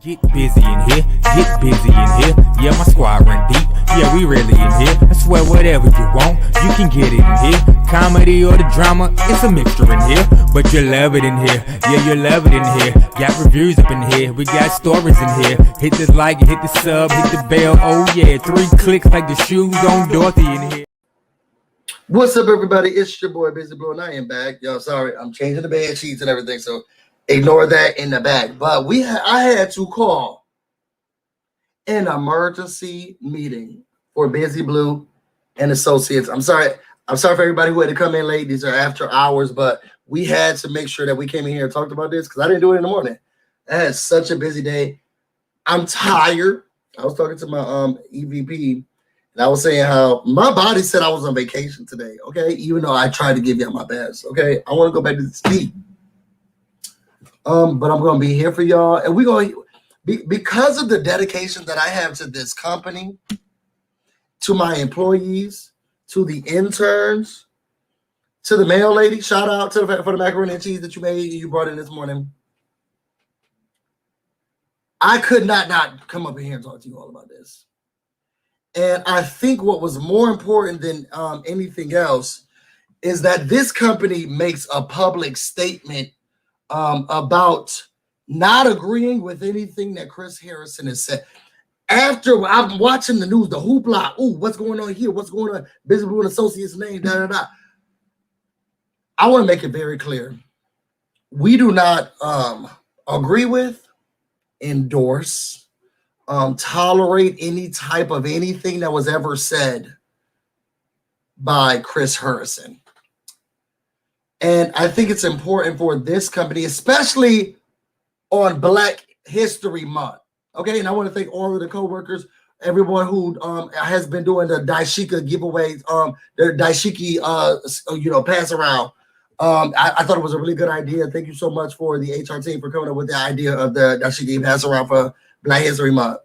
Get busy in here, get busy in here. Yeah, my squad run deep. Yeah, we really in here. I swear whatever you want, you can get it in here. Comedy or the drama, it's a mixture in here. But you love it in here, yeah, you love it in here. Got reviews up in here, we got stories in here. Hit the like, hit the sub, hit the bell, oh yeah. 3 clicks like the shoes on Dorothy in here. What's up, everybody? It's your boy BusyBlu, and I am back. Yo, sorry, I'm changing the bed sheets and everything, so ignore that in the back. But I had to call an emergency meeting for BusyBlu and Associates. I'm sorry for everybody who had to come in late. These are after hours, but we had to make sure that we came in here and talked about this because I didn't do it in the morning. I had such a busy day. I'm tired. I was talking to my EVP. And I was saying how my body said I was on vacation today, okay? Even though I tried to give you my best, okay? I want to go back to sleep. But I'm going to be here for y'all. And we're going to, because of the dedication that I have to this company, to my employees, to the interns, to the mail lady, shout out for the macaroni and cheese that you brought in this morning. I could not come up in here and talk to you all about this. And I think what was more important than anything else is that this company makes a public statement about not agreeing with anything that Chris Harrison has said. After I'm watching the news, the hoopla, ooh, what's going on here? What's going on? BusyBlu and Associates name, da. I want to make it very clear. We do not agree with, endorse, tolerate any type of anything that was ever said by Chris Harrison. And I think it's important for this company, especially on Black History Month. Okay, and I want to thank all of the co-workers, everyone who has been doing the Daishiki giveaways, the Daishiki pass around. I thought it was a really good idea. Thank you so much for the HR team for coming up with the idea of the Daishiki pass around for Black History Month.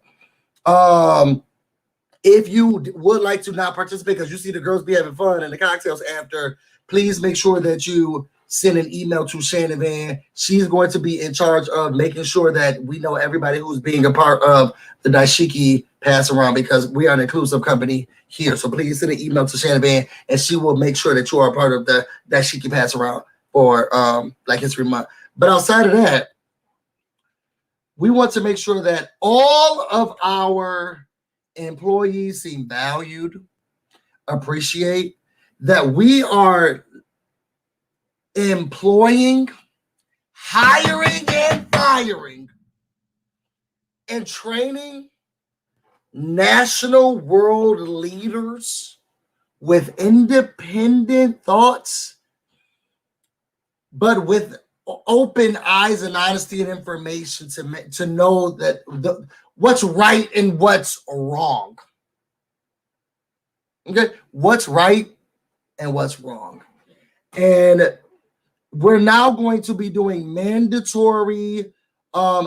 If you would like to not participate because you see the girls be having fun and the cocktails after, please make sure that you send an email to Shannon Van. She's going to be in charge of making sure that we know everybody who's being a part of the Daishiki pass around because we are an inclusive company here. So please send an email to Shannon Van and she will make sure that you are a part of the Daishiki pass around for Black History Month. But outside of that, we want to make sure that all of our employees seem valued, appreciate, that we are employing, hiring, and firing, and training national world leaders with independent thoughts, but with open eyes and honesty and information to know that what's right and what's wrong. Okay, what's right and what's wrong. And we're now going to be doing mandatory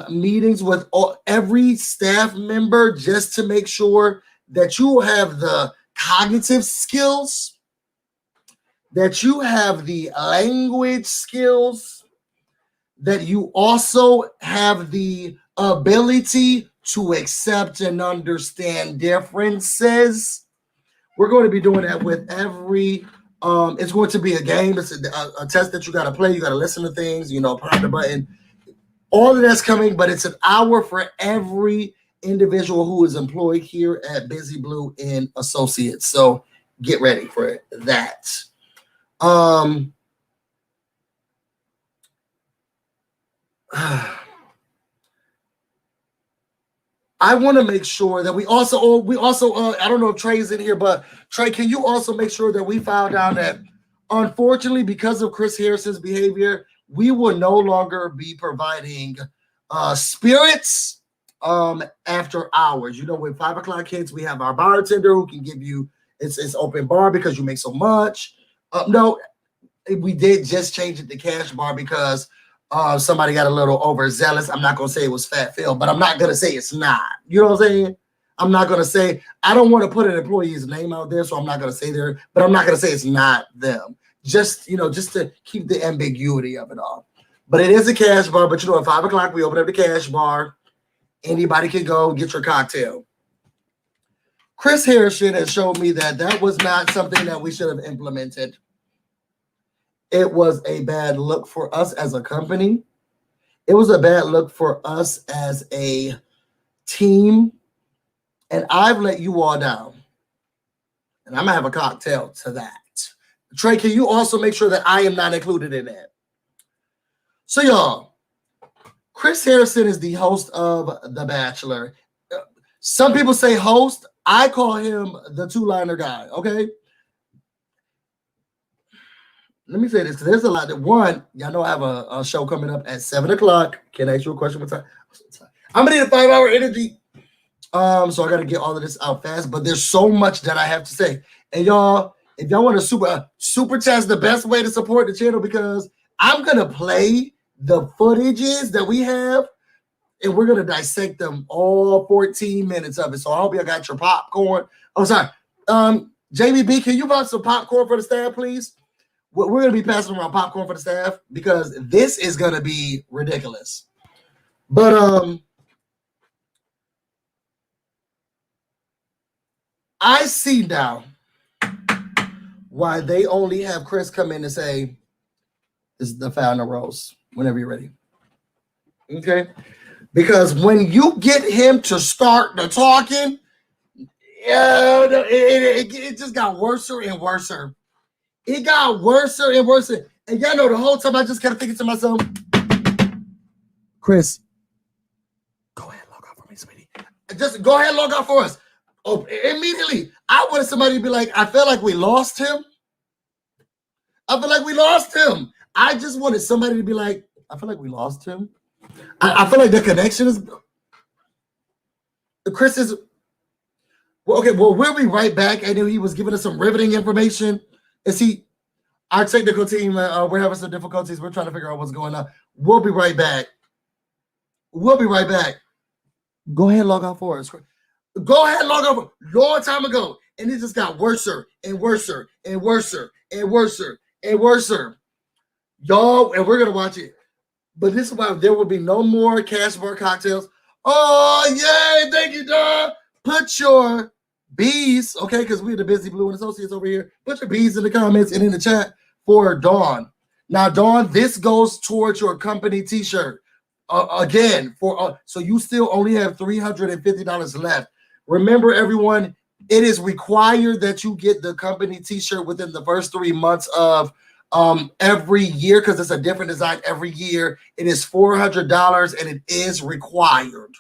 meetings with every staff member just to make sure that you have the cognitive skills, that you have the language skills, that you also have the ability to accept and understand differences. We're going to be doing that with every it's going to be a game. It's a test that you got to play. You got to listen to things, press the button. All of that's coming, but it's an hour for every individual who is employed here at BusyBlu and Associates. So get ready for that. I want to make sure that we also I don't know if Trey's in here, but Trey, can you also make sure that we found out that unfortunately, because of Chris Harrison's behavior, we will no longer be providing spirits after hours. When 5 o'clock hits, we have our bartender who can give you it's open bar because you make so much. No, we did just change it to cash bar because somebody got a little overzealous. I'm not going to say it was Fat Phil, but I'm not going to say it's not. You know what I'm saying? I'm not going to say, I don't want to put an employee's name out there, so I'm not going to say there, but I'm not going to say it's not them. Just to keep the ambiguity of it all. But it is a cash bar, but at 5 o'clock, we open up the cash bar. Anybody can go get your cocktail. Chris Harrison has showed me that that was not something that we should have implemented. It was a bad look for us as a company. It was a bad look for us as a team. And I've let you all down. And I'm going to have a cocktail to that. Trey, can you also make sure that I am not included in that? So, y'all, Chris Harrison is the host of The Bachelor. Some people say host. I call him the two-liner guy, okay? Let me say this, because there's a lot that, one, y'all know I have a show coming up at 7 o'clock. Can I ask you a question? What time? I'm going to need a 5-hour energy. So I got to get all of this out fast, but there's so much that I have to say. And y'all, if y'all want to super chat's the best way to support the channel, because I'm going to play the footages that we have, and we're going to dissect them all 14 minutes of it. So I hope y'all got your popcorn. Oh, sorry. Jamie B, can you buy some popcorn for the staff, please? We're going to be passing around popcorn for the staff because this is going to be ridiculous. But I see now why they only have Chris come in and say, "This is the final rose," whenever you're ready. Okay? Because when you get him to start the talking, it just got worse and worse. It got worse and worse. And y'all know the whole time I just kept thinking to myself, Chris, go ahead, log out for me, sweetie. Just go ahead, log out for us. Oh, immediately. I wanted somebody to be like, I felt like we lost him. I feel like we lost him. I just wanted somebody to be like, I feel like we lost him. I feel like the connection is. Chris is. Well, okay, well, we'll be right back. I knew he was giving us some riveting information. Is he? Our technical team, we're having some difficulties. We're trying to figure out what's going on. We'll be right back. We'll be right back. Go ahead, log out for us. Go ahead, log out. Long time ago. And it just got worser and worser and worser and worser and worser. Y'all, and we're going to watch it. But this is why there will be no more Cashapp cocktails. Oh, yay. Thank you, Don. Put your B's, okay, because we're the BusyBlu and Associates over here. Put your B's in the comments and in the chat for Dawn. Now, Dawn, this goes towards your company t-shirt. Again, so you still only have $350 left. Remember, everyone, it is required that you get the company t-shirt within the first 3 months of every year, because it's a different design every year. It is $400 and it is required.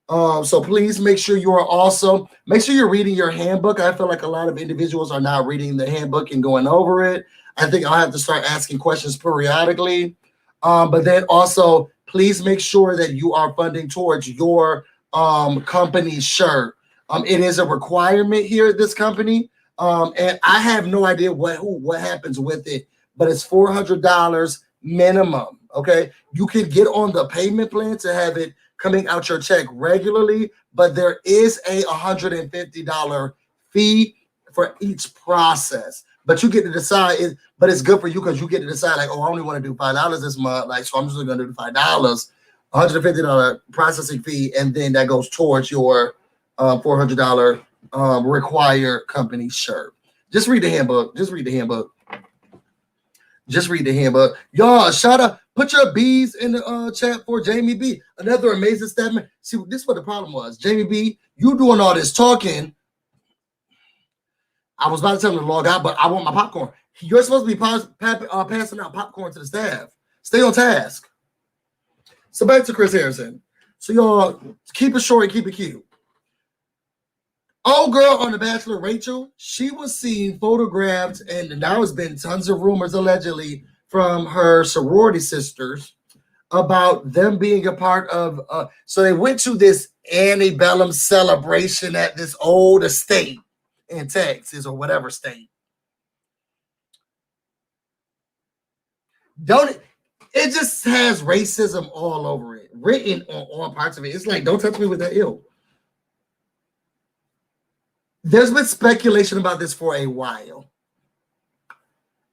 So please make sure you are also, make sure you're reading your handbook. I feel like a lot of individuals are not reading the handbook and going over it. I think I'll have to start asking questions periodically. But then also, please make sure that you are funding towards your company shirt. It is a requirement here at this company. And I have no idea what happens with it, but it's $400 minimum. Okay. You can get on the payment plan to have it coming out your check regularly, but there is a $150 fee for each process. But you get to decide it, but it's good for you because you get to decide, like, oh, I only want to do $5 this month. Like, so I'm just gonna do the $5, $150 processing fee, and then that goes towards your $400 required company shirt. Just read the handbook. Just read the handbook. Just read the handbook. Y'all, shout out. Put your B's in the chat for Jamie B. Another amazing statement. See, this is what the problem was. Jamie B, you doing all this talking. I was about to tell him to log out, but I want my popcorn. You're supposed to be passing out popcorn to the staff. Stay on task. So back to Chris Harrison. So y'all, keep it short and keep it cute. Old girl on The Bachelor, Rachel, she was seen photographed, and now there's been tons of rumors allegedly from her sorority sisters about them being a part of, so they went to this antebellum celebration at this old estate in Texas or whatever state. It just has racism all over it, written on parts of it. It's like, don't touch me with that ill. There's been speculation about this for a while.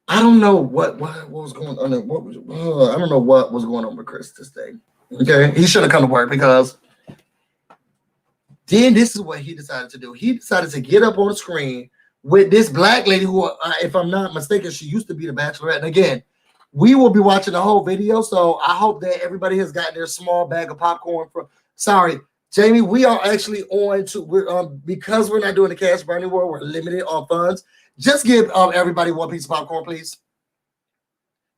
I don't know what was going on. I don't know what was going on with Chris this day. Okay, he should have come to work because Then this is what he decided to do. He decided to get up on the screen with this black lady who, if I'm not mistaken, she used to be the Bachelorette. And again, we will be watching the whole video, so I hope that everybody has gotten their small bag of popcorn. Sorry, Jamie, we are actually on to because we're not doing the cash burn anymore. We're limited on funds. Just give everybody one piece of popcorn, please,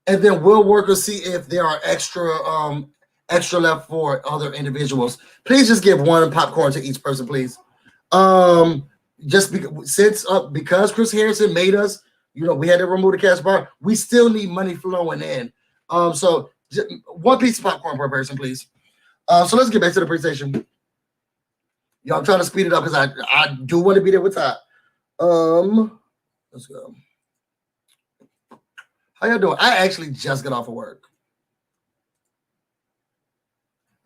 and then we'll work to see if there are extra left for other individuals. Please just give one popcorn to each person, please. Just because Chris Harrison made us, we had to remove the cash bar. We still need money flowing in. So just one piece of popcorn per person, please. So let's get back to the presentation. Y'all, I'm trying to speed it up because I do want to be there with Todd. Let's go. How y'all doing? I actually just got off of work.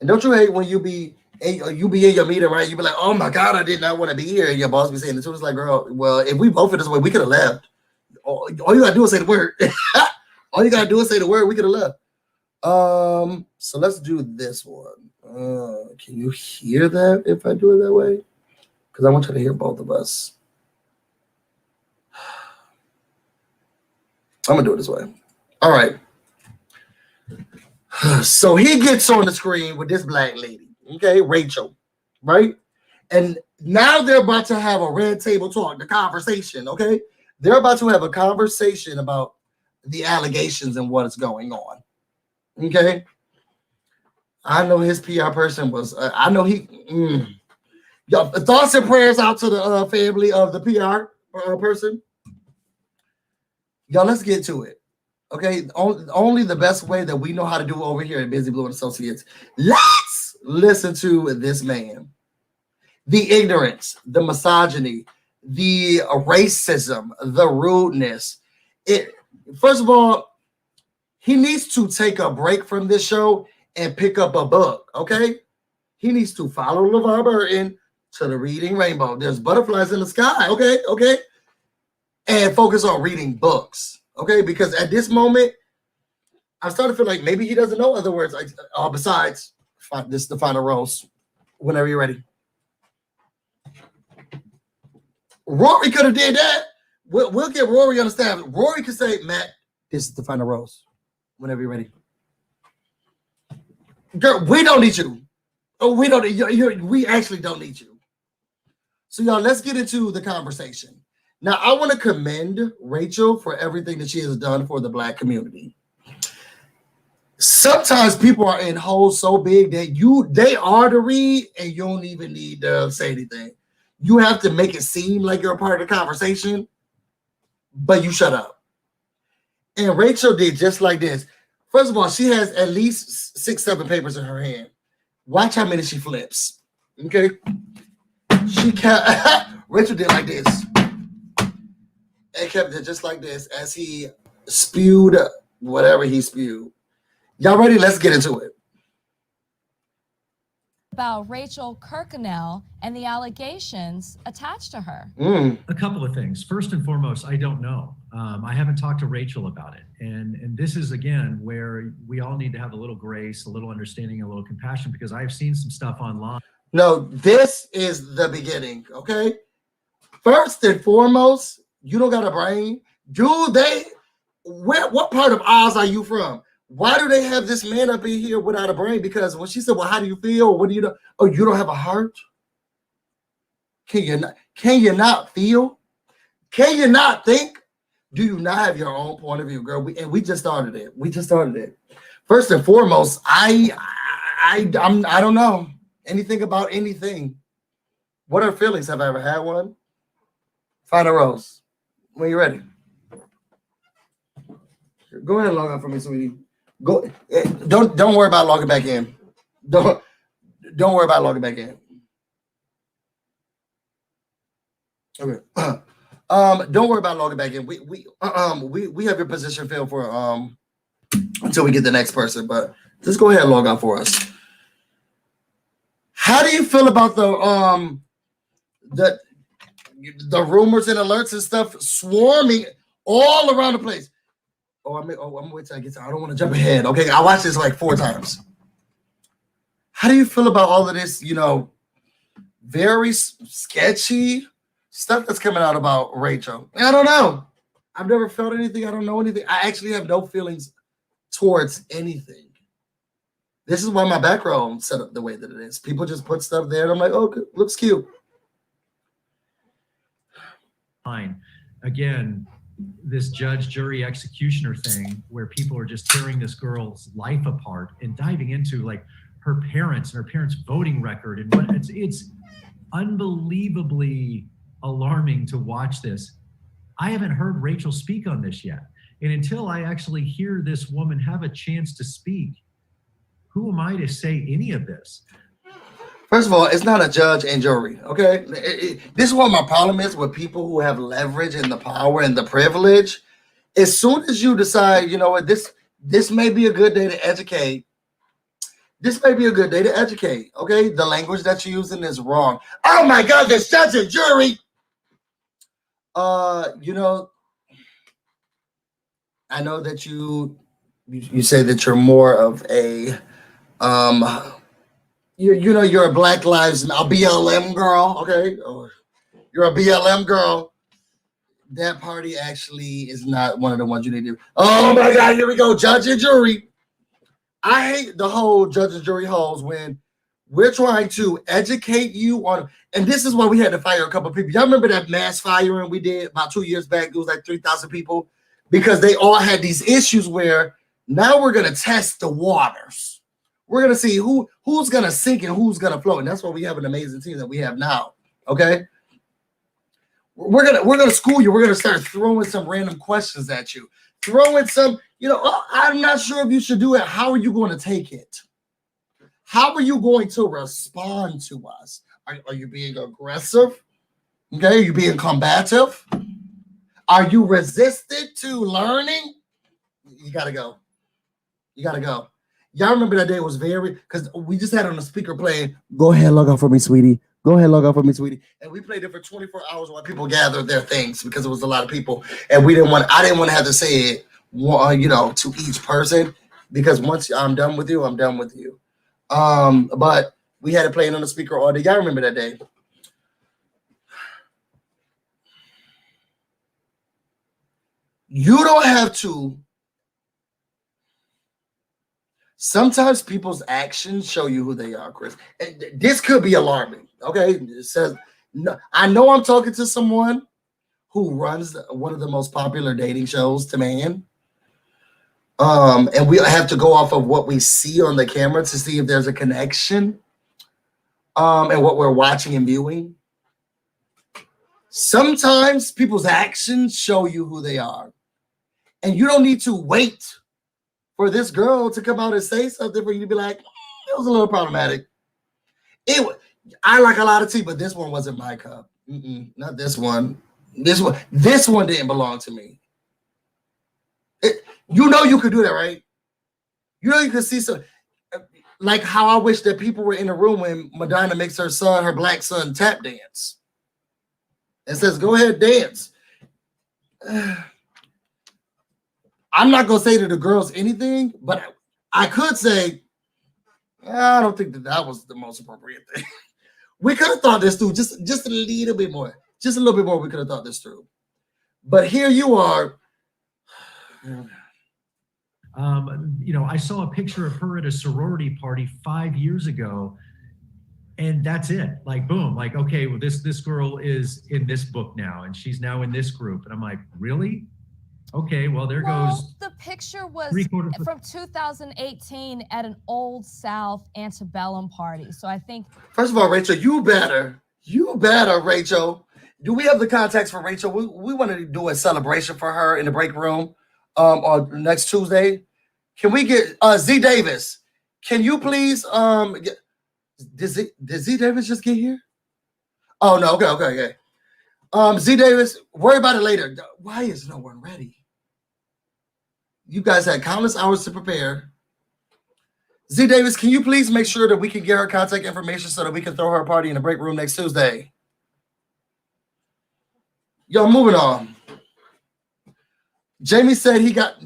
And don't you hate when you be in your meeting, right? You be like, oh my God, I did not want to be here. And your boss be saying it too. It's like, girl, well, if we both feel this way, we could have left. All you gotta do is say the word. All you gotta do is say the word. We could have left. So let's do this one. Can you hear that if I do it that way? Because I want you to hear both of us. I'm gonna do it this way. All right. So he gets on the screen with this black lady, okay, Rachel, right? And now they're about to have a red table talk, the conversation, okay? They're about to have a conversation about the allegations and what is going on, okay? I know his PR person was, I know he, Yo, thoughts and prayers out to the family of the PR person. Y'all, let's get to it. Okay, only the best way that we know how to do over here at BusyBlu and Associates. Let's listen to this man. The ignorance, the misogyny, the racism, the rudeness. First of all, he needs to take a break from this show and pick up a book, okay? He needs to follow LeVar Burton to the Reading Rainbow. There's butterflies in the sky, okay? And focus on reading books, okay? Because at this moment, I'm starting to feel like maybe he doesn't know other words besides this is the final rose. Whenever you're ready. Rory could have did that. We'll get Rory on the staff. Rory could say, Matt, this is the final rose. Whenever you're ready. Girl, we don't need you. Oh, we don't. We actually don't need you. So y'all, let's get into the conversation. Now, I want to commend Rachel for everything that she has done for the Black community. Sometimes people are in holes so big that they are to read and you don't even need to say anything. You have to make it seem like you're a part of the conversation, but you shut up. And Rachel did just like this. First of all, she has at least 6-7 papers in her hand. Watch how many she flips. Okay? Rachel did like this. And kept it just like this as he spewed whatever he spewed. Y'all ready? Let's get into it. About Rachel Kirkconnell and the allegations attached to her. A couple of things. First and foremost, I don't know. I haven't talked to Rachel about it. And this is, again, where we all need to have a little grace, a little understanding, a little compassion, because I've seen some stuff online. No, this is the beginning, okay? First and foremost, you don't got a brain. What part of Oz are you from? Why do they have this man up in here without a brain? Because when she said, well, how do you feel? What do you know? Oh, you don't have a heart? Can you not feel? Can you not think? Do you not have your own point of view, girl? We just started it. First and foremost, I don't know anything about anything. What are feelings? Have I ever had one? Final rose. When you're ready. Go ahead and log out for me, sweetie. Go. Don't worry about logging back in. Don't worry about logging back in. Okay. Don't worry about logging back in. We have your position filled for until we get the next person, but just go ahead and log out for us. How do you feel about the rumors and alerts and stuff swarming all around the place? I'm gonna wait till I get to. I don't want to jump ahead. Okay, I watched this like 4 times. How do you feel about all of this? very sketchy stuff that's coming out about Rachel. I don't know. I've never felt anything. I don't know anything. I actually have no feelings towards anything. This is why my background set up the way that it is. People just put stuff there, and I'm like, oh, good. Looks cute. Fine. Again, this judge, jury, executioner thing where people are just tearing this girl's life apart and diving into like her parents and her parents' voting record and what it's unbelievably alarming to watch this. I haven't heard Rachel speak on this yet. And until I actually hear this woman have a chance to speak, who am I to say any of this? First of all, it's not a judge and jury, okay? This is what my problem is with people who have leverage and the power and the privilege. As soon as you decide, you know what, this may be a good day to educate. This may be a good day to educate, okay? The language that you're using is wrong. Oh my God, there's judge and jury. You know, I know that you say that you're more of a you're a Black Lives Matter, a BLM girl, okay? Or you're a BLM girl. That party actually is not one of the ones you need to do. Oh my God, here we go, judge and jury. I hate the whole judge and jury holes when we're trying to educate you on, and this is why we had to fire a couple of people. Y'all remember that mass firing we did about 2 years back? It was like 3,000 people because they all had these issues where now we're going to test the waters. We're going to see who's going to sink and who's going to float. And that's why we have an amazing team that we have now. Okay. We're going to school you. We're going to start throwing some random questions at you. Throwing some, I'm not sure if you should do it. How are you going to take it? How are you going to respond to us? Are you being aggressive? Okay. Are you being combative? Are you resistant to learning? You got to go. You got to go. Y'all remember that day was because we just had on the speaker playing, go ahead, log on for me, sweetie. Go ahead, log on for me, sweetie. And we played it for 24 hours while people gathered their things because it was a lot of people. And I didn't want to have to say it, to each person because once I'm done with you, I'm done with you. But we had it playing on the speaker all day. Y'all remember that day? You don't have to. Sometimes people's actions show you who they are, Chris. And this could be alarming. Okay, it says, no, I know I'm talking to someone who runs one of the most popular dating shows to man. And we have to go off of what we see on the camera to see if there's a connection. And what we're watching and viewing. Sometimes people's actions show you who they are. And you don't need to wait for this girl to come out and say something for you to be like, it was a little problematic. I like a lot of tea, but this one wasn't my cup. Not this one. This one didn't belong to me. You could do that, right? You could see some, like how I wish that people were in the room when Madonna makes her black son tap dance. And says, go ahead, dance. I'm not going to say to the girls anything, but I could say, I don't think that was the most appropriate thing. We could have thought this through just a little bit more. Just a little bit more, we could have thought this through. But here you are. I saw a picture of her at a sorority party 5 years ago, and that's it. Like, boom, like, okay, well, this girl is in this book now, and she's now in this group. And I'm like, really? Okay, well, there goes. The picture was from 2018 at an Old South antebellum party. So I think. First of all, Rachel, you better, Rachel. Do we have the contacts for Rachel? We want to do a celebration for her in the break room on next Tuesday. Can we get Z Davis? Can you please did Z Davis just get here? Oh no, okay. Z Davis, worry about it later. Why is no one ready? You guys had countless hours to prepare. Z Davis, can you please make sure that we can get her contact information so that we can throw her a party in the break room next Tuesday? Yo, moving on. Jamie said he got.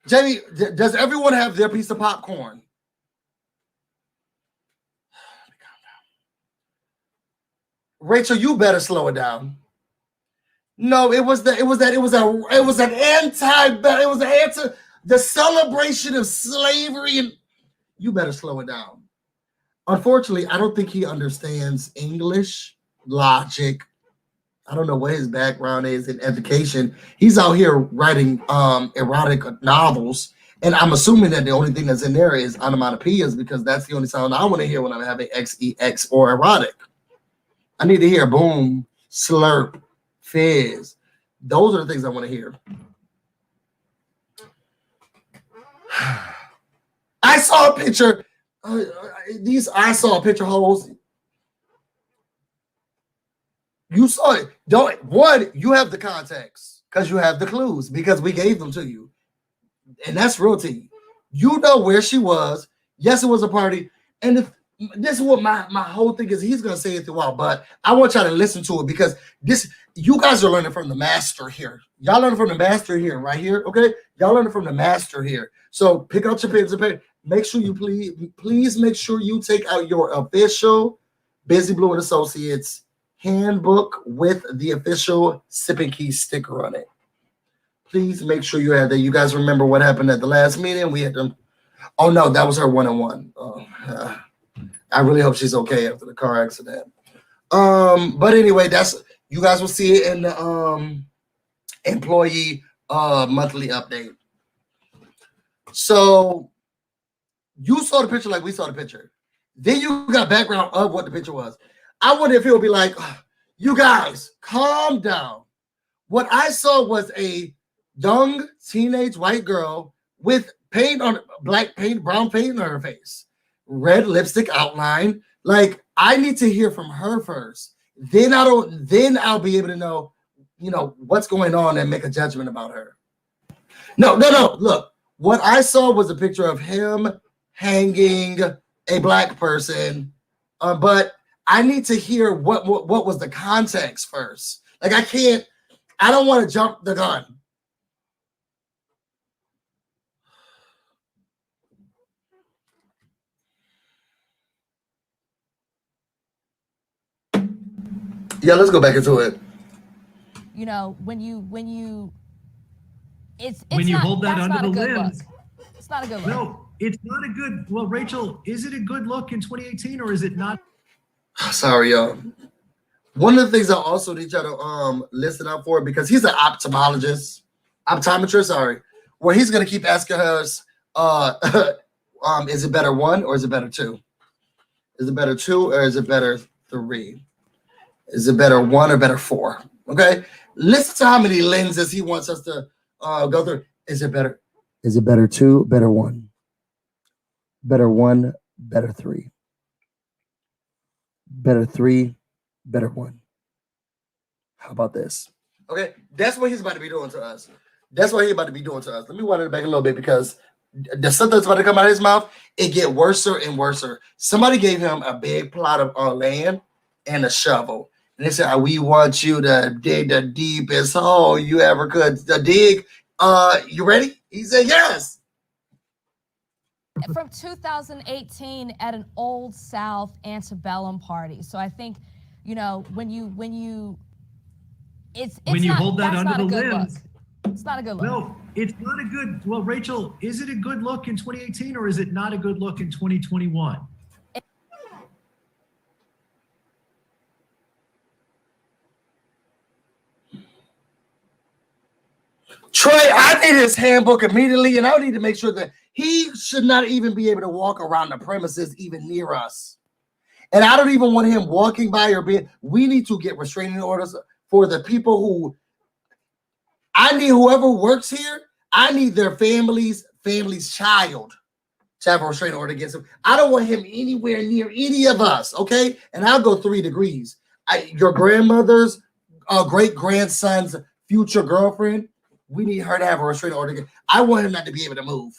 Jamie, does everyone have their piece of popcorn? Rachel, you better slow it down. No, it was an anti, the celebration of slavery, and you better slow it down. Unfortunately, I don't think he understands English, logic. I don't know what his background is in education. He's out here writing erotic novels, and I'm assuming that the only thing that's in there is onomatopoeias because that's the only sound I want to hear when I'm having XEX or erotic. I need to hear boom, slurp, fizz. Those are the things I want to hear. I saw a picture. I saw a picture holes. You saw it. You have the context because you have the clues because we gave them to you. And that's real to you. You know where she was. Yes, it was a party. And this is what my whole thing is. He's going to say it throughout, but I want y'all to listen to it because you guys are learning from the master here. Y'all learning from the master here, right here, okay? Y'all learning from the master here. So pick out your pens and paper. Make sure you please make sure you take out your official BusyBlu and Associates handbook with the official Sipping Key sticker on it. Please make sure you have that. You guys remember what happened at the last meeting? We had them. Oh no, that was her one-on-one. I really hope she's okay after the car accident. But anyway, you guys will see it in the employee monthly update. So you saw the picture like we saw the picture. Then you got background of what the picture was. I wonder if he'll be like, you guys, calm down. What I saw was a young teenage white girl with brown paint on her face, red lipstick outline. Like, I need to hear from her first. Then I'll be able to know, what's going on and make a judgment about her. No. Look, what I saw was a picture of him hanging a black person, but I need to hear what was the context first. Like, I don't want to jump the gun. Yeah, let's go back into it. When you hold that under the lens. It's not a good look. No, it's not a good. Well, Rachel, is it a good look in 2018 or is it not? Sorry, y'all. One of the things I also need y'all to listen out for, because he's an optometrist, where he's gonna keep asking us, is it better 1 or is it better 2? Is it better 2 or is it better 3? Is it better 1 or better 4? Okay, listen to how many lenses he wants us to go through. Is it better? Is it better 2? Better 1? Better 1? Better 3? Better 3? Better 1? How about this? Okay, that's what he's about to be doing to us. That's what he's about to be doing to us. Let me wind it back a little bit because the stuff that's about to come out of his mouth, it get worse and worse. Somebody gave him a big plot of land and a shovel. And they said, we want you to dig the deepest hole you ever could dig. You ready? He said, yes. From 2018 at an Old South antebellum party. So I think, when you hold that under the lens. It's not a good look. No, it's not a good. Well, Rachel, is it a good look in 2018 or is it not a good look in 2021? Troy, I need his handbook immediately, and I need to make sure that he should not even be able to walk around the premises even near us. And I don't even want him walking by or being. We need to get restraining orders for the people who. I need whoever works here. I need their family's child to have a restraining order against him. I don't want him anywhere near any of us. Okay, and I'll go 3 degrees. Your grandmother's great grandson's future girlfriend. We need her to have a restraining order. I want him not to be able to move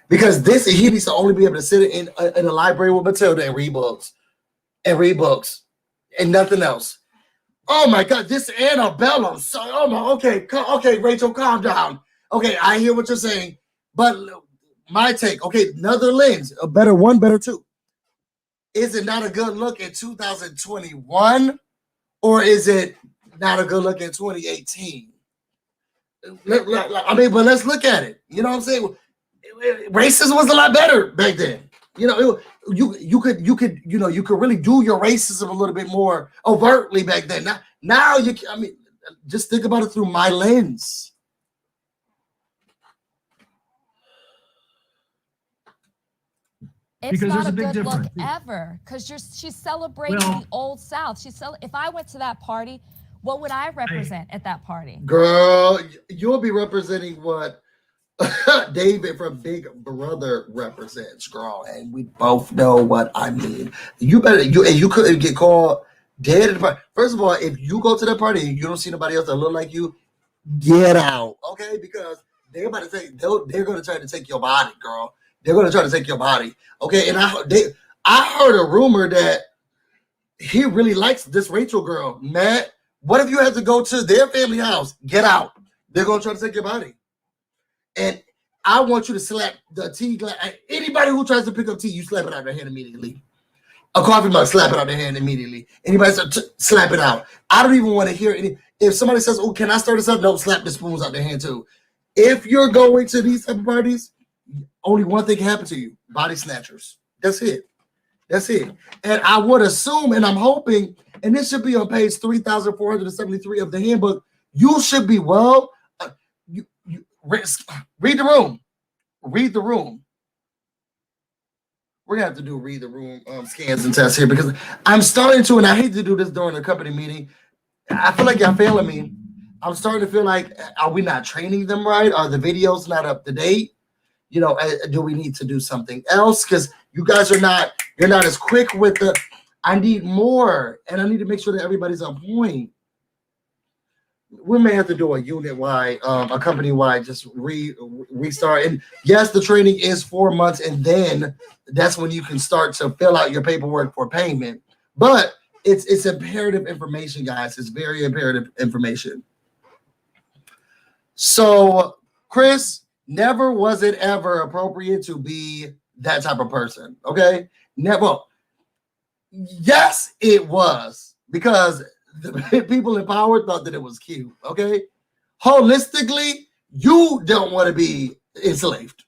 because he needs to only be able to sit in a library with Matilda and read books and nothing else. Oh my God, this antebellum. Okay, Rachel, calm down. Okay, I hear what you're saying, but my take. Okay, another lens, a better 1, better 2. Is it not a good look in 2021? or is it not a good look in 2018? I mean, but let's look at it. You know what I'm saying? Racism was a lot better back then. You know, you could really do your racism a little bit more overtly back then. Now I mean, just think about it through my lens. It's not a good look ever, because she's celebrating the Old South. If I went to that party, what would I represent at that party? Girl, you'll be representing what David from Big Brother represents, girl, and we both know what I mean. You couldn't get called dead at the party. First of all, if you go to that party and you don't see nobody else that look like you, get out, okay? Because they're going to try to take your body, girl. They're going to try to take your body, okay? And I heard a rumor that he really likes this Rachel girl. Matt, what if you have to go to their family house? Get out. They're going to try to take your body. And I want you to slap the tea glass. Anybody who tries to pick up tea, you slap it out of their hand immediately. A coffee mug, slap it out of their hand immediately. Anybody slap it out. I don't even want to hear any. If somebody says, oh, can I start this up? No, slap the spoons out their hand too. If you're going to these type of parties, only one thing can happen to you: body snatchers. That's it. That's it. And I would assume, and I'm hoping, and this should be on page 3,473 of the handbook, you should be read the room. Read the room. We're going to have to do read the room scans and tests here, because I'm starting to, and I hate to do this during a company meeting. I feel like y'all failing me. I'm starting to feel like, are we not training them right? Are the videos not up to date? You know, do we need to do something else? Because you guys you're not as quick with the, I need more, and I need to make sure that everybody's on point. We may have to do a unit-wide, a company-wide, just restart. And yes, the training is 4 months, and then that's when you can start to fill out your paperwork for payment. But it's imperative information, guys. It's very imperative information. So, Chris, never was it ever appropriate to be that type of person, okay? Never. Yes, it was, because the people in power thought that it was cute, okay? Holistically, you don't want to be enslaved,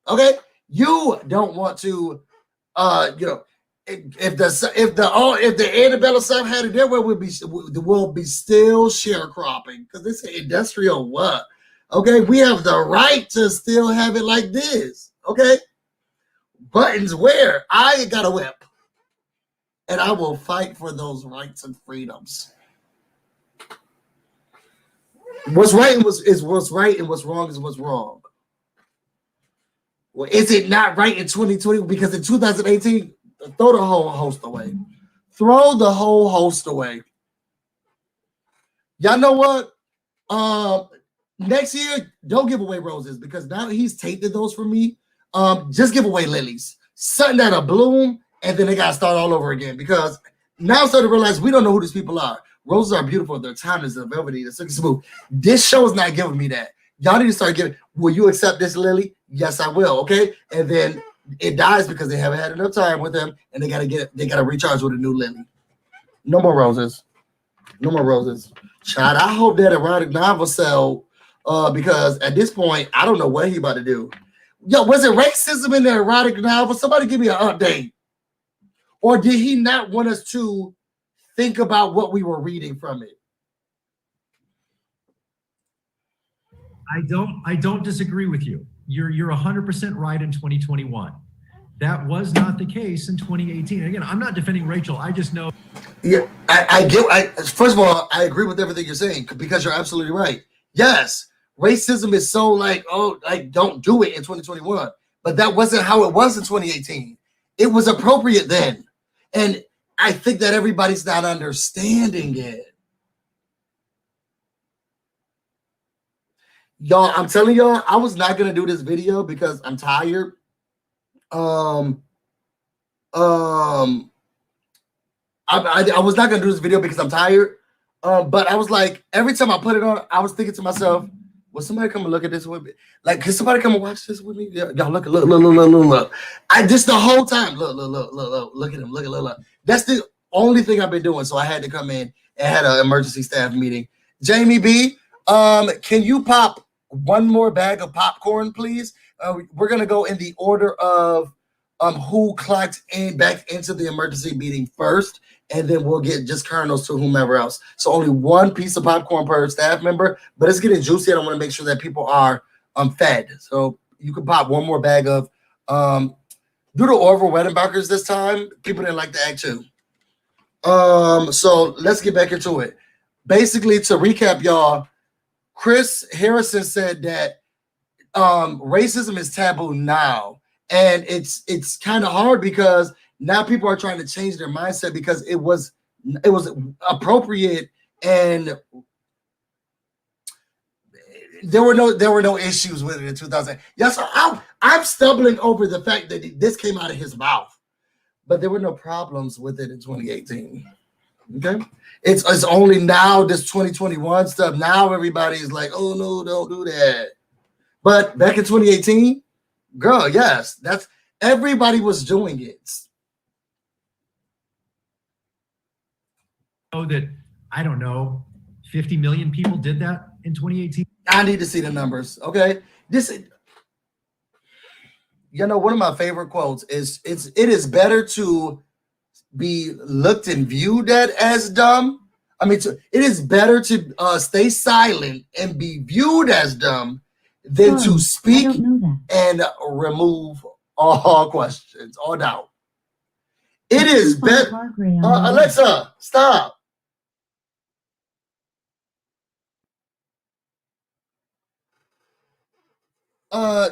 okay? You don't want to, if the Annabella South had it their way, the world be still sharecropping, because this is industrial what? Okay, we have the right to still have it like this, okay? Buttons where? I got a whip, and I will fight for those rights and freedoms. What's right is what's right, and what's wrong is what's wrong. Well, is it not right in 2020? Because in 2018, throw the whole host away. Throw the whole host away. Y'all know what? Next year, don't give away roses, because now he's tainted those for me. Just give away lilies. Something that'll bloom, and then they got to start all over again, because now I'm starting to realize we don't know who these people are. Roses are beautiful. They're timeless, they're velvety, they're silky smooth. This show is not giving me that. Y'all need to start giving. Will you accept this lily? Yes, I will. Okay. And then it dies because they haven't had enough time with them, and they gotta recharge with a new lily. No more roses. No more roses. Child, I hope that erotic novel sell, because at this point, I don't know what he about to do. Yo, was it racism in the erotic novel? Somebody give me an update. Or did he not want us to think about what we were reading from it? I don't disagree with you. You're 100% right in 2021. That was not the case in 2018. Again, I'm not defending Rachel. I just know. Yeah, first of all, I agree with everything you're saying, because you're absolutely right. Yes, racism is so don't do it in 2021. But that wasn't how it was in 2018. It was appropriate then. And I think that everybody's not understanding it. Y'all, I'm telling y'all, I was not gonna do this video because I'm tired. I was not gonna do this video because I'm tired. But I was like, every time I put it on, I was thinking to myself, will somebody come and look at this with me? Like, can somebody come and watch this with me? Y'all look. I just the whole time, look at him, look. That's the only thing I've been doing. So I had to come in and had an emergency staff meeting. Jamie B, can you pop one more bag of popcorn, please? We're gonna go in the order of who clocked in back into the emergency meeting first, and then we'll get just kernels to whomever else. So only one piece of popcorn per staff member, but it's getting juicy. I want to make sure that people are fed. So you can pop one more bag of do the Orville Wedenbachers this time. People didn't like the act too. So let's get back into it. Basically, to recap, y'all, Chris Harrison said that racism is taboo now. And it's kind of hard because now people are trying to change their mindset because it was appropriate and there were no issues with it in 2000. Yes, I'm stumbling over the fact that this came out of his mouth, but there were no problems with it in 2018. Okay, it's only now this 2021 stuff. Now everybody's like, oh no, don't do that. But back in 2018. Girl, yes, that's everybody was doing it. Oh, that I don't know, 50 million people did that in 2018. I need to see the numbers. Okay, one of my favorite quotes is it is better to be looked and viewed at as dumb. I mean, it is better to stay silent and be viewed as dumb than to speak and remove all questions, all doubt. It is better. Alexa, stop.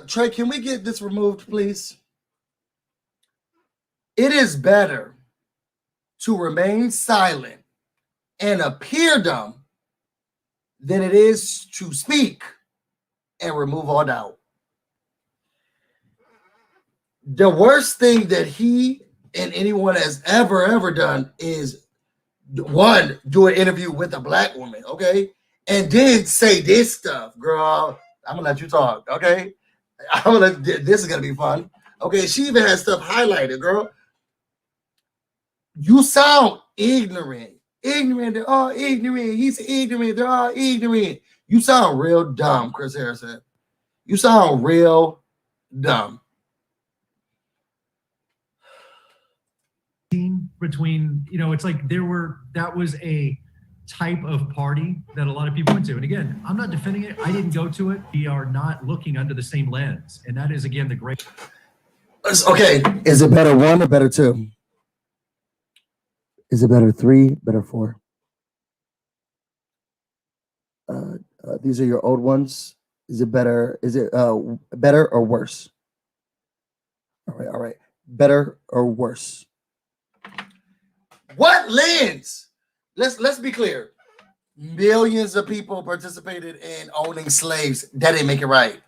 Trey, can we get this removed, please? It is better to remain silent and appear dumb than it is to speak and remove all doubt. The worst thing that he and anyone has ever done is, one, do an interview with a black woman, okay? And then say this stuff, girl. I'm gonna let you talk, okay? This is gonna be fun. Okay, she even has stuff highlighted, girl. You sound ignorant. They're all ignorant. He's ignorant. They're all ignorant. You sound real dumb, Chris Harrison. You sound real dumb. Between, it's like that was a type of party that a lot of people went to. And again, I'm not defending it. I didn't go to it. We are not looking under the same lens. And that is, again, the great. Okay. Is it better one or better two? Is it better three, better four? These are your old ones. Is it better? Is it better or worse? All right. Better or worse? What lens? Let's be clear. Millions of people participated in owning slaves. That didn't make it right.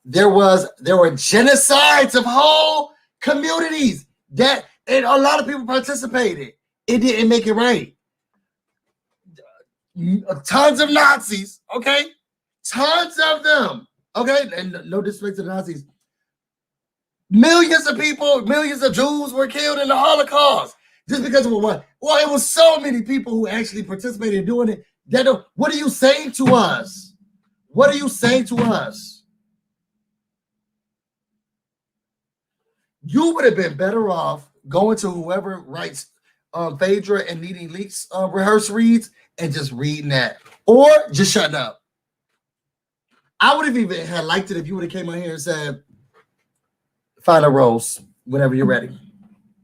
There were genocides of whole communities and a lot of people participated. It didn't make it right. Tons of Nazis, okay? Tons of them, okay? And no disrespect to the Nazis. Millions of people, millions of Jews were killed in the Holocaust just because of what? Well, it was so many people who actually participated in doing it. What are you saying to us? What are you saying to us? You would have been better off going to whoever writes Phaedra and Needing Leaks rehearse reads and just reading that, or just shutting up. I would have even had liked it if you would have came on here and said, "Final rose whenever you're ready,"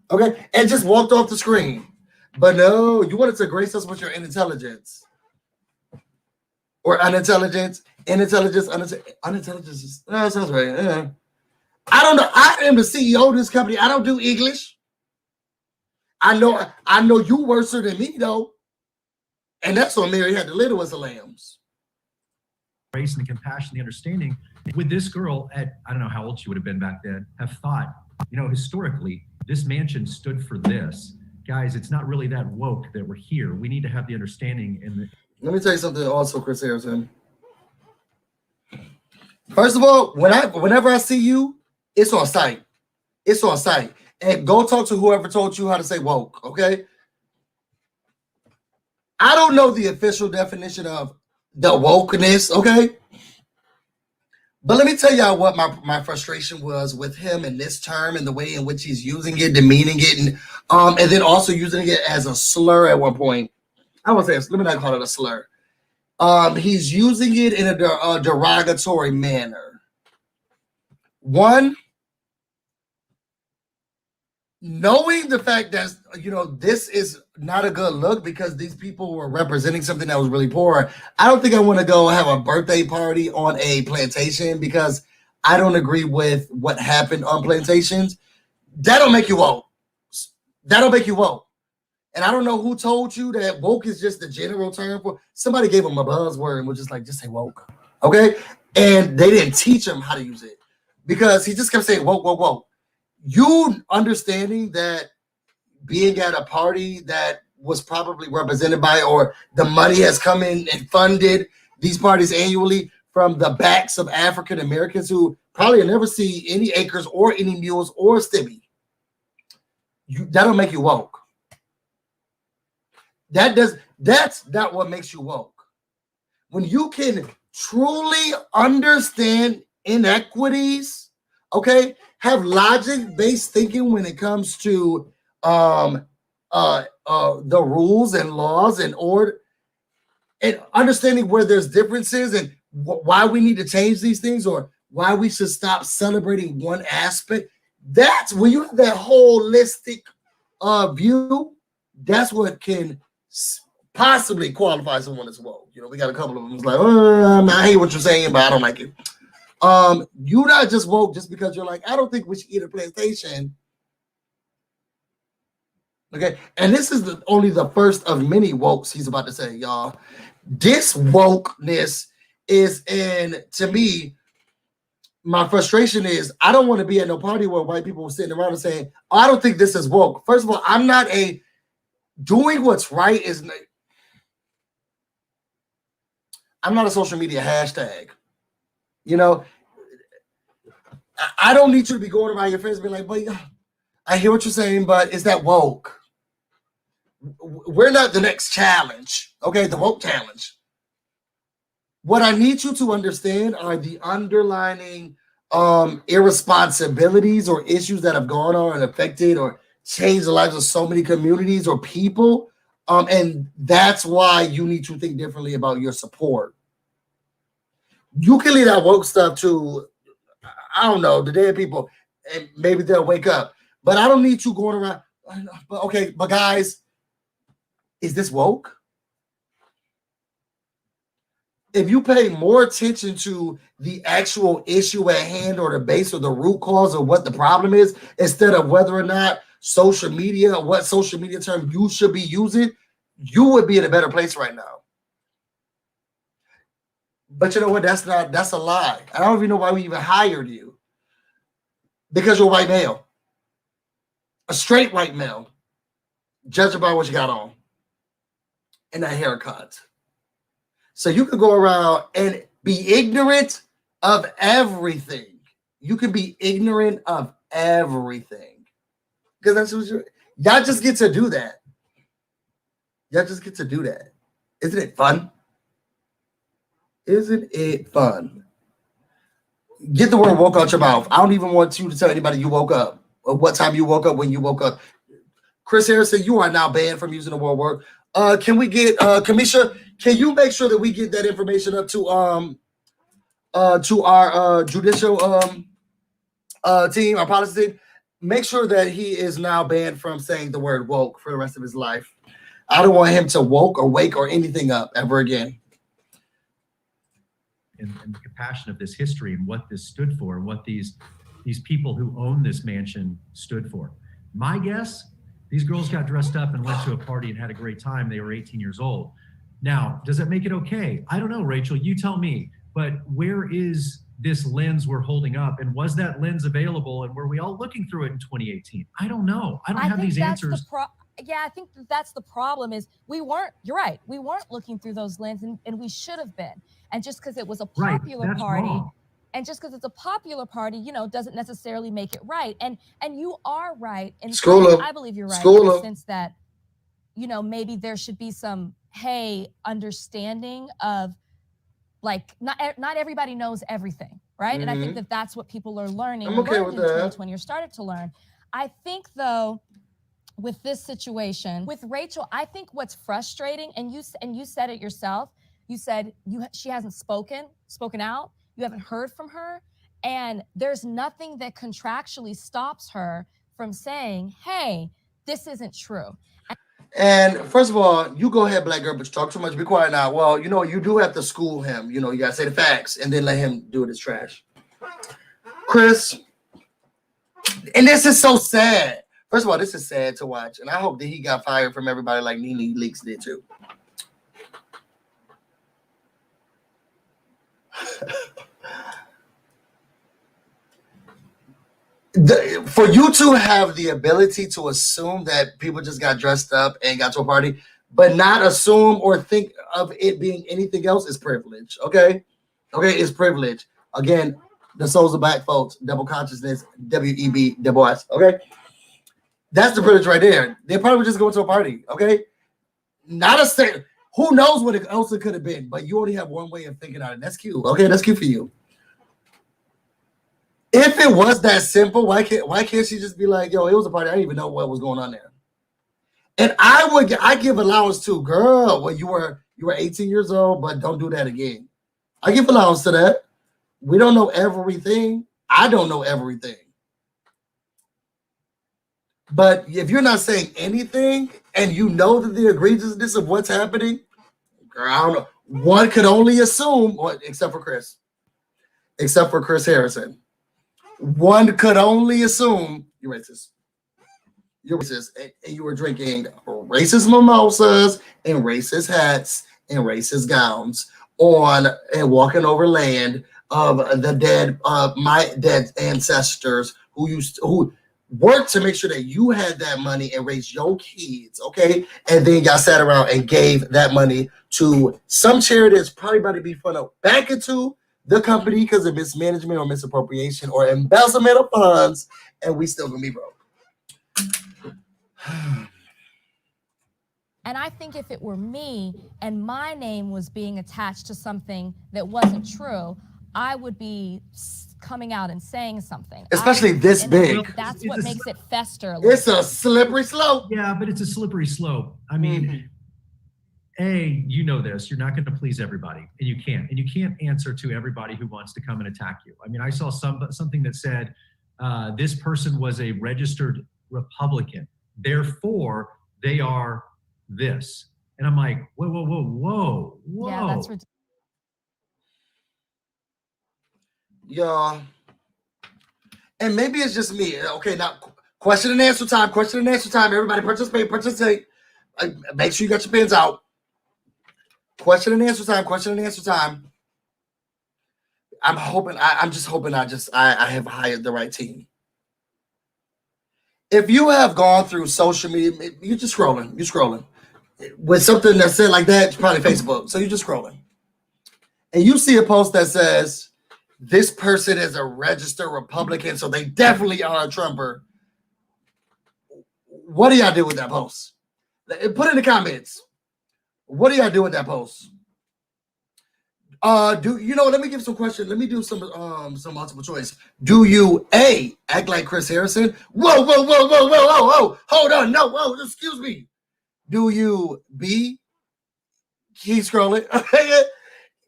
okay, and just walked off the screen. But no, you wanted to grace us with your unintelligence or unintelligence, unintelligence. That sounds right. Yeah. I don't know. I am the CEO of this company. I don't do English. I know you worse than me though, and that's when Mary had to litter as the lambs. Grace and the compassion, the understanding. With this girl at, I don't know how old she would have been back then, have thought, historically, this mansion stood for this. Guys, it's not really that woke that we're here. We need to have the understanding. Let me tell you something also, Chris Harrison. First of all, whenever I see you, it's on site. It's on site. And go talk to whoever told you how to say woke, okay? I don't know the official definition of the wokeness, okay? But let me tell y'all what my frustration was with him in this term and the way in which he's using it, demeaning it, and then also using it as a slur at one point. I would say, let me not call it a slur. He's using it in a derogatory manner. One, knowing the fact that, you know, this is not a good look because these people were representing something that was really poor. I don't think I want to go have a birthday party on a plantation because I don't agree with what happened on plantations. That'll make you woke. That'll make you woke. And I don't know who told you that woke is just the general term for. Somebody gave him a buzzword and was just like, just say woke. Okay? And they didn't teach him how to use it because he just kept saying woke, woke, woke. You understanding that being at a party that was probably represented by, or the money has come in and funded these parties annually from the backs of African Americans who probably never see any acres or any mules or stibby. That'll make you woke. That's not what makes you woke. When you can truly understand inequities, okay, have logic-based thinking when it comes to the rules and laws and order, and understanding where there's differences and why we need to change these things or why we should stop celebrating one aspect. That's when you have that holistic view. That's what can possibly qualify someone as woke. You know, we got a couple of them who's like, I hate what you're saying, but I don't like it. You're not just woke just because you're like, I don't think we should eat a PlayStation. Okay, and this is only the first of many wokes he's about to say, y'all. This wokeness is, to me, my frustration is I don't want to be at no party where white people are sitting around and saying, oh, I don't think this is woke. First of all, I'm not doing what's right is, I'm not a social media hashtag. You know, I don't need you to be going around your friends and be like, but I hear what you're saying, but is that woke? We're not the next challenge, okay? The woke challenge. What I need you to understand are the underlining irresponsibilities or issues that have gone on and affected or changed the lives of so many communities or people. And that's why you need to think differently about your support. You can leave that woke stuff to, I don't know, the dead people, and maybe they'll wake up. But I don't need you going around. But okay, but guys, is this woke? If you pay more attention to the actual issue at hand or the base or the root cause of what the problem is, instead of whether or not social media or what social media term you should be using, you would be in a better place right now. But you know what? That's a lie. I don't even know why we even hired you. Because you're a white male. A straight white male. Judging by what you got on. And that haircut. So you could go around and be ignorant of everything. You can be ignorant of everything. Because that's what y'all just get to do that. Y'all just get to do that. Isn't it fun? Isn't it fun? Get the word woke out your mouth. I don't even want you to tell anybody you woke up or what time you woke up when you woke up. Chris Harrison, you are now banned from using the word woke. Can we get Kamisha? Can you make sure that we get that information up to our judicial team, our policy team? Make sure that he is now banned from saying the word woke for the rest of his life. I don't want him to woke or wake or anything up ever again. And the compassion of this history and what this stood for and what these people who own this mansion stood for. My guess, these girls got dressed up and went to a party and had a great time. They were 18 years old. Now, does that make it okay? I don't know, Rachel, you tell me. But where is this lens we're holding up? And was that lens available? And were we all looking through it in 2018? I don't know. I don't have these answers. Yeah, I think that's the problem is we weren't, you're right, we weren't looking through those lenses and we should have been. And just because it was a popular party, wrong. And just because it's a popular party, you know, doesn't necessarily make it right. And you are right. And I believe you're right in the sense that, you know, maybe there should be some hey, understanding of like not everybody knows everything, right? And I think that that's what people are learning. I'm okay with that. 2020 or started to learn. I think though, with this situation with Rachel, I think what's frustrating, and you said it yourself. You said she hasn't spoken out. You haven't heard from her, and there's nothing that contractually stops her from saying, "Hey, this isn't true." And first of all, you go ahead, black girl, but you talk too much. Be quiet now. Well, you know, you do have to school him. You know, you gotta say the facts and then let him do it as trash. Chris, and this is so sad. First of all, this is sad to watch, and I hope that he got fired from everybody like Nene Leakes did too. For you to have the ability to assume that people just got dressed up and got to a party, but not assume or think of it being anything else is privilege. Okay, it's privilege. Again, the souls of black folks, double consciousness, WEB, double S. Okay, that's the privilege right there. They probably just go to a party. Okay, not a state. Who knows what else it could have been? But you only have one way of thinking on it. That's cute. Okay, that's cute for you. If it was that simple, why can't she just be like, yo, it was a party. I didn't even know what was going on there. And I give allowance to, girl, when you were 18 years old, but don't do that again. I give allowance to that. We don't know everything. I don't know everything. But if you're not saying anything and you know that the egregiousness of what's happening, girl, I don't know. One could only assume, except for Chris Harrison. One could only assume you're racist. You're racist, and you were drinking racist mimosas and racist hats and racist gowns and walking over land of the dead, my dead ancestors who worked to make sure that you had that money and raised your kids, okay? And then y'all sat around and gave that money to some charity that's probably about to be funneled back into the company because of mismanagement or misappropriation or embezzlement of funds, and we still gonna be broke. And I think if it were me and my name was being attached to something that wasn't true, I would be coming out and saying something. Especially this big. That's what makes it fester. It's a slippery slope. Yeah, but it's a slippery slope. I mean, you know this, you're not going to please everybody, and you can't answer to everybody who wants to come and attack you. I mean, I saw something that said this person was a registered Republican, therefore they are this, and I'm like, whoa. Yeah, that's ridiculous. Y'all, and maybe it's just me. Okay, now question and answer time. Everybody participate. Make sure you got your pens out. Question and answer time. I'm just hoping I have hired the right team. If you have gone through social media, you're just scrolling. With something that said like that, it's probably Facebook. So you're just scrolling. And you see a post that says, this person is a registered Republican, so they definitely are a Trumper. What do y'all do with that post? Put it in the comments. What do y'all do with that post? Let me give some questions. Let me do some multiple choice. Do you A, act like Chris Harrison? Whoa. Hold on. No, whoa, excuse me. Do you B, keep scrolling?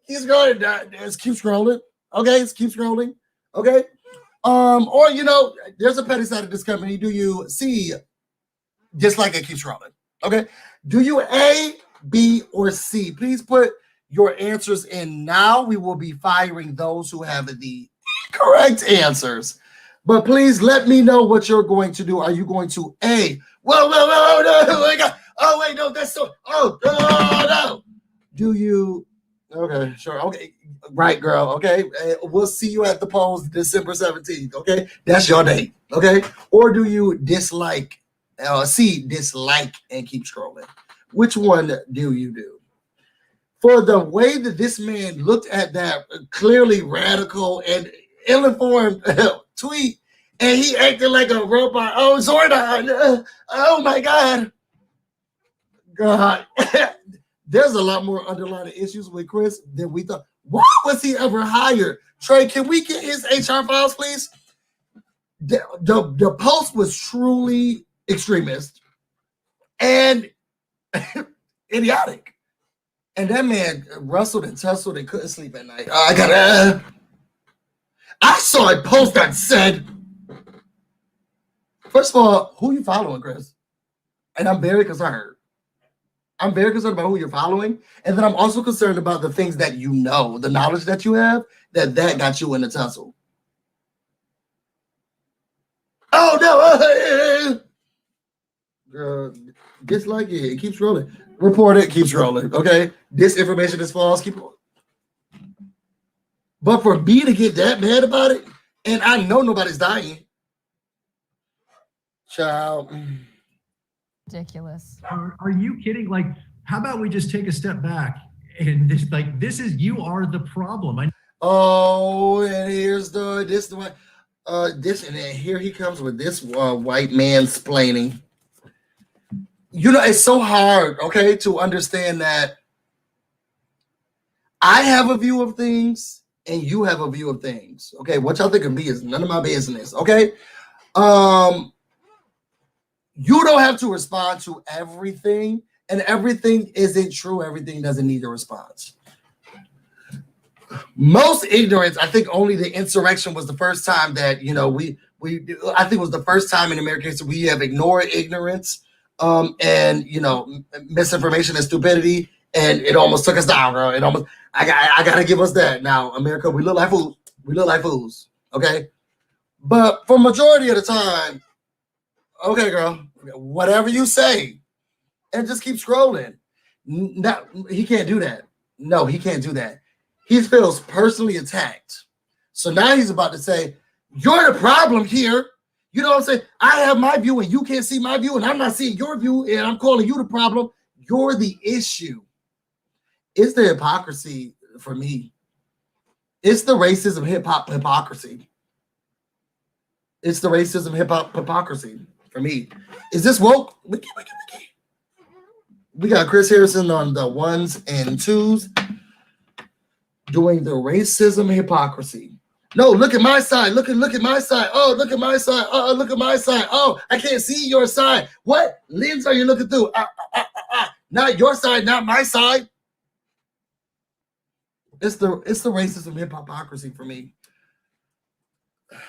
Keep scrolling. Okay, let's keep scrolling. Okay. Or there's a petty side of this company. Do you C, just like it, keep scrolling? Okay. Do you A, B, or C? Please put your answers in now. We will be firing those who have the correct answers. But please let me know what you're going to do. Are you going to A? Whoa, no. Oh, wait, no, that's so. Oh, no. Do you? Okay, sure. Okay, right, girl. Okay, we'll see you at the polls December 17th. Okay, that's your date. Okay, or do you dislike? Dislike and keep scrolling. Which one do you do? For the way that this man looked at that clearly radical and ill-informed tweet, and he acted like a robot. Oh, Zordon. Oh my God. there's a lot more underlying issues with Chris than we thought. Why was he ever hired? Trey, can we get his HR files, please? The post was truly extremist and idiotic. And that man wrestled and tussled and couldn't sleep at night. I saw a post that said, first of all, who you following, Chris? And I'm very concerned. I'm very concerned about who you're following. And then I'm also concerned about the things that you know, the knowledge that you have, that got you in the tussle. Oh, no. Girl, dislike it. It keeps rolling. Report it. Keeps rolling. Okay? Disinformation is false. Keep on. But for me to get that mad about it, and I know nobody's dying. Child. Ridiculous. Are you kidding? Like, how about we just take a step back and you are the problem. Oh, and here's this and then here he comes with this white man splaining. You know, it's so hard, okay, to understand that I have a view of things and you have a view of things. Okay, what y'all think of me is none of my business. Okay, you don't have to respond to everything, and everything isn't true. Everything doesn't need a response. Most ignorance, I think only the insurrection was the first time that, I think it was the first time in American history we have ignored ignorance and, misinformation and stupidity, and it almost took us down, girl. It almost, I got to give us that. Now, America, we look like fools. We look like fools, okay? But for majority of the time, okay, girl, whatever you say, and just keep scrolling. No, he can't do that. No, he can't do that. He feels personally attacked. So now he's about to say, you're the problem here. You know what I'm saying? I have my view and you can't see my view, and I'm not seeing your view, and I'm calling you the problem. You're the issue. It's the hypocrisy for me. It's the racism hypocrisy. It's the racism hypocrisy for me. Is this woke? We got Chris Harrison on the ones and twos doing the racism hypocrisy. No, look at my side. Look at my side. Oh, look at my side. Oh, look at my side. Oh, I can't see your side. What lens are you looking through? Not your side, not my side. It's the racism hypocrisy for me.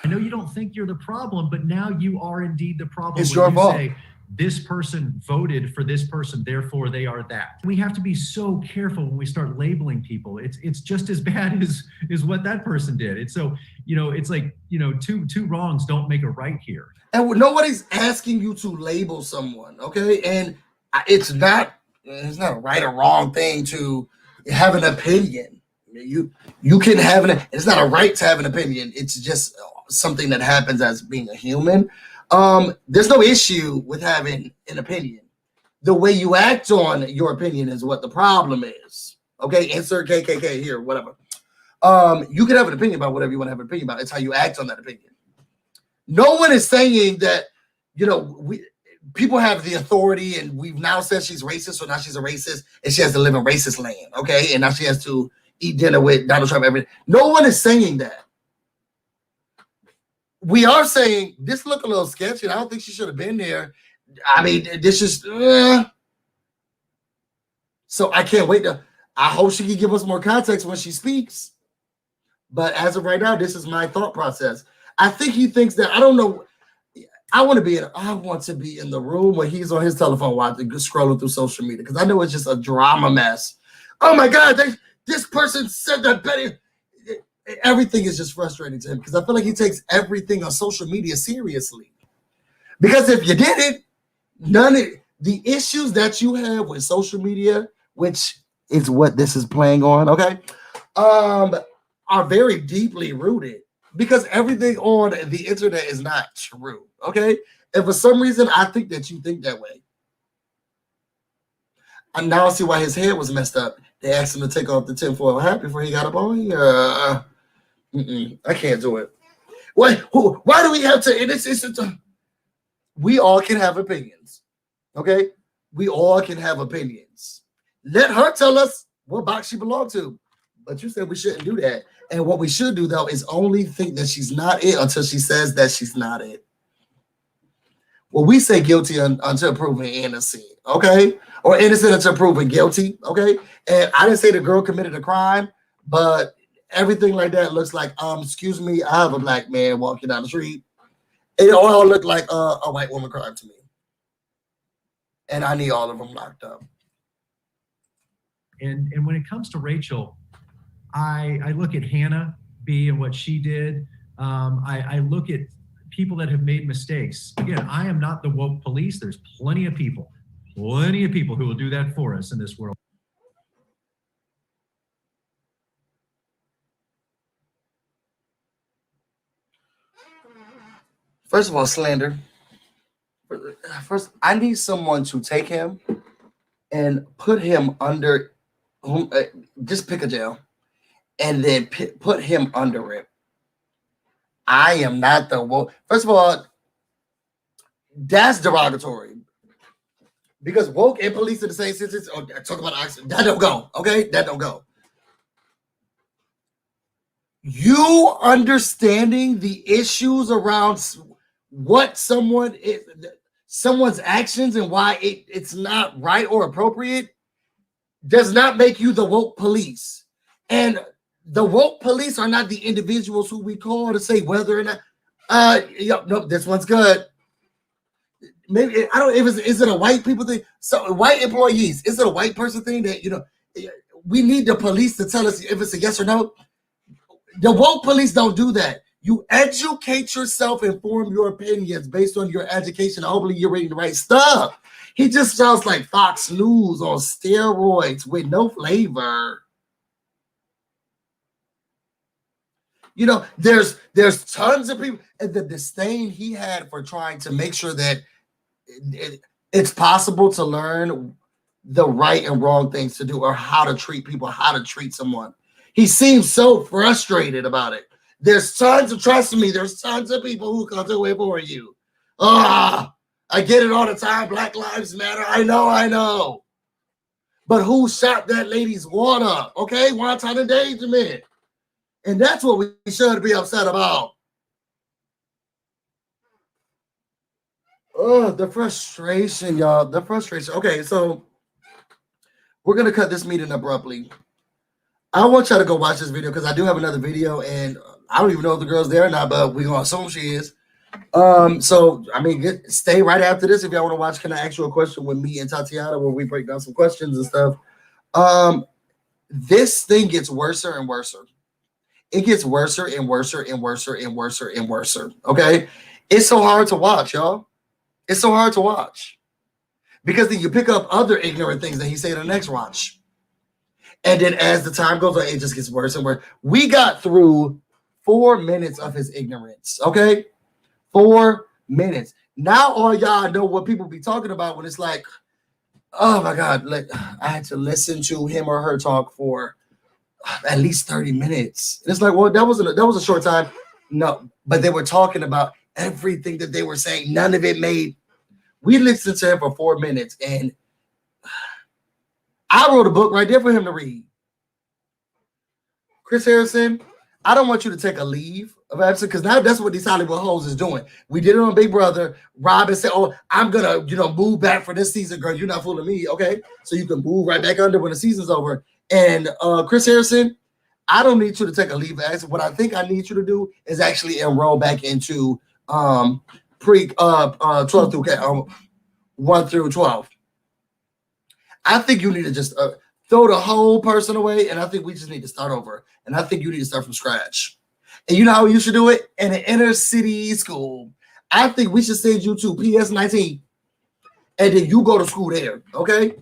I know you don't think you're the problem, but now you are indeed the problem. It's your fault. Say, this person voted for this person, therefore they are that. We have to be so careful when we start labeling people. It's just as bad as what that person did. It's so, it's like, two wrongs don't make a right here. And nobody's asking you to label someone, okay? And it's not a right or wrong thing to have an opinion. You can have it's not a right to have an opinion. It's just something that happens as being a human. There's no issue with having an opinion. The way you act on your opinion is what the problem is. Okay, insert KKK here, whatever. You can have an opinion about whatever you want to have an opinion about. It's how you act on that opinion. No one is saying that, people have the authority, and we've now said she's racist, so now she's a racist, and she has to live in racist land, okay? And now she has to eat dinner with Donald Trump every day. No one is saying that. We are saying this look a little sketchy, and I don't think she should have been there. I mean, this is so I can't wait I hope she can give us more context when she speaks. But as of right now, this is my thought process. I think he thinks that, I don't know. I want to be in the room where he's on his telephone watching, scrolling through social media, because I know it's just a drama mess. Oh my God, this person said that Betty. Everything is just frustrating to him because I feel like he takes everything on social media seriously. Because if you didn't, the issues that you have with social media, which is what this is playing on, okay, are very deeply rooted, because everything on the internet is not true, okay? And for some reason, I think that you think that way. And now I see why his head was messed up. They asked him to take off the tinfoil hat before he got up on here. I can't do it. Why do we have to? We all can have opinions, okay? We all can have opinions. Let her tell us what box she belonged to. But you said we shouldn't do that. And what we should do, though, is only think that she's not it until she says that she's not it. Well, we say guilty until proven innocent, okay? Or innocent until proven guilty, okay? And I didn't say the girl committed a crime, but everything like that looks like, excuse me, I have a black man walking down the street. It all looked like a white woman crime to me. And I need all of them locked up. And when it comes to Rachel, I look at Hannah B and what she did. I look at people that have made mistakes. Again, I am not the woke police. There's plenty of people who will do that for us in this world. First of all, slander. First, I need someone to take him and put him under, just pick a jail, and then put him under it. I am not the woke. First of all, that's derogatory. Because woke and police are the same sentence. Oh, talk about oxygen. That don't go. Okay? That don't go. You understanding the issues around what someone's actions and why it's not right or appropriate does not make you the woke police. And the woke police are not the individuals who we call to say whether or not no, this one's good. Maybe I don't. Is it a white people thing? So white employees, is it a white person thing that we need the police to tell us if it's a yes or no? The woke police don't do that. You educate yourself and form your opinions based on your education. Hopefully you're reading the right stuff. He just sounds like Fox News on steroids with no flavor. There's tons of people, and the disdain he had for trying to make sure that it's possible to learn the right and wrong things to do, or how to treat people, how to treat someone. He seems so frustrated about it. Trust me, there's tons of people who come to it for you. I get it all the time. Black Lives Matter. I know. But who shot that lady's water? Okay, wanton endangerment. And that's what we should be upset about. Oh, the frustration, y'all. The frustration. Okay, so we're going to cut this meeting abruptly. I want y'all to go watch this video because I do have another video, and I don't even know if the girl's there or not, but we're going to assume she is. So, stay right after this if y'all want to watch Can I Ask You a Question with me and Tatiana, where we break down some questions and stuff. This thing gets worse and worse. It gets worse and worse and worse and worse and worse. Okay? It's so hard to watch, y'all. It's so hard to watch. Because then you pick up other ignorant things that he said in the next watch. And then as the time goes on, it just gets worse and worse. We got through 4 minutes of his ignorance, okay? 4 minutes. Now all y'all know what people be talking about when it's like, oh my God, like I had to listen to him or her talk for at least 30 minutes. And it's like, well, that was a short time. No, but they were talking about everything that they were saying. None of it made. We listened to him for 4 minutes, and I wrote a book right there for him to read. Chris Harrison, I don't want you to take a leave of absence, because now that's what these Hollywood hoes is doing. We did it on Big Brother. Robin said, oh, I'm going to, move back for this season, girl. You're not fooling me, okay? So you can move right back under when the season's over. And Chris Harrison, I don't need you to take a leave of absence. What I think I need you to do is actually enroll back into 12 through 1 through 12. I think you need to just throw the whole person away, and I think we just need to start over. And I think you need to start from scratch. And you know how you should do it? In an inner city school. I think we should send you to PS19, and then you go to school there, okay?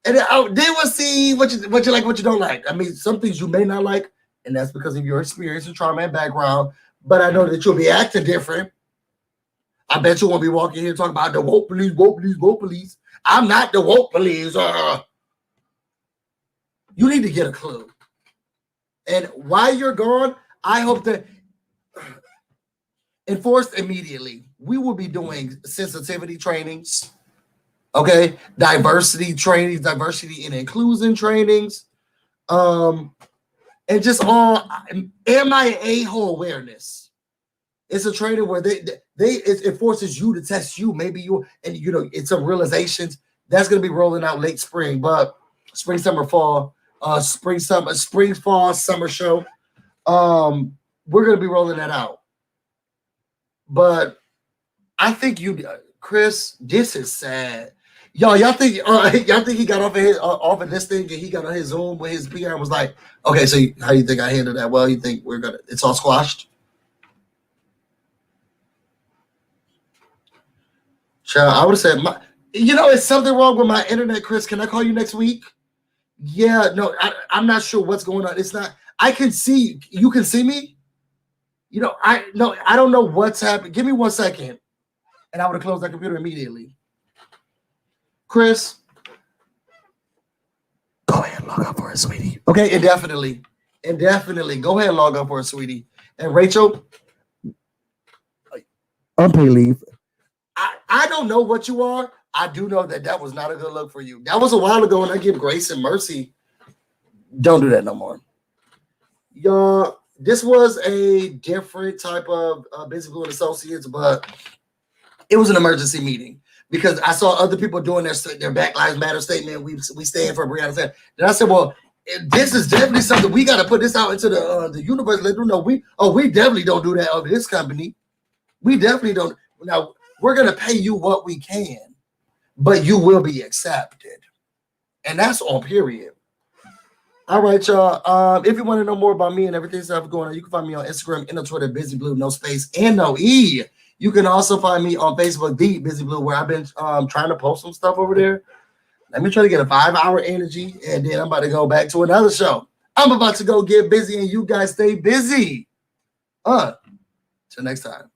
And then we'll see what you like, what you don't like. I mean, some things you may not like, and that's because of your experience and trauma and background. But I know that you'll be acting different. I bet you won't be walking here talking about the woke police, woke police, woke police. I'm not the woke police. You need to get a clue. And while you're gone, I hope that enforced immediately. We will be doing sensitivity trainings. Okay, diversity trainings, diversity and inclusion trainings, and just all MIA awareness. It's a training where it forces you to test you. Maybe you and it's some realizations that's going to be rolling out late spring, but spring, summer, fall, spring, fall, summer show. We're going to be rolling that out. But I think Chris, this is sad. Y'all think he got off of this thing and he got on his Zoom with his PR and was like, okay, so how do you think I handled that? Well, you think it's all squashed? Child, I would have said, it's something wrong with my internet, Chris. Can I call you next week? Yeah, no, I'm not sure what's going on. It's not, I can see, you can see me? I don't know what's happened. Give me 1 second. And I would have closed that computer immediately. Chris, go ahead and log up for it, sweetie. Okay, indefinitely. Go ahead and log up for it, sweetie. And Rachel, unpaid leave. I don't know what you are. I do know that was not a good look for you. That was a while ago, and I give grace and mercy. Don't do that no more. Y'all, this was a different type of BusyBlu and Associates, but it was an emergency meeting because I saw other people doing their Black Lives Matter statement. We stand for Breonna Taylor. Then I said, well, this is definitely something we got to put this out into the universe. Let them know we definitely don't do that of this company. We definitely don't. Now we're gonna pay you what we can, but you will be accepted, and that's on period. All right, y'all. If you want to know more about me and everything that's going on, you can find me on Instagram and on Twitter, BusyBlu, no space and no E. You can also find me on Facebook, the BusyBlu, where I've been trying to post some stuff over there. Let me try to get a 5-hour energy, and then I'm about to go back to another show. I'm about to go get busy, and you guys stay busy. Till next time.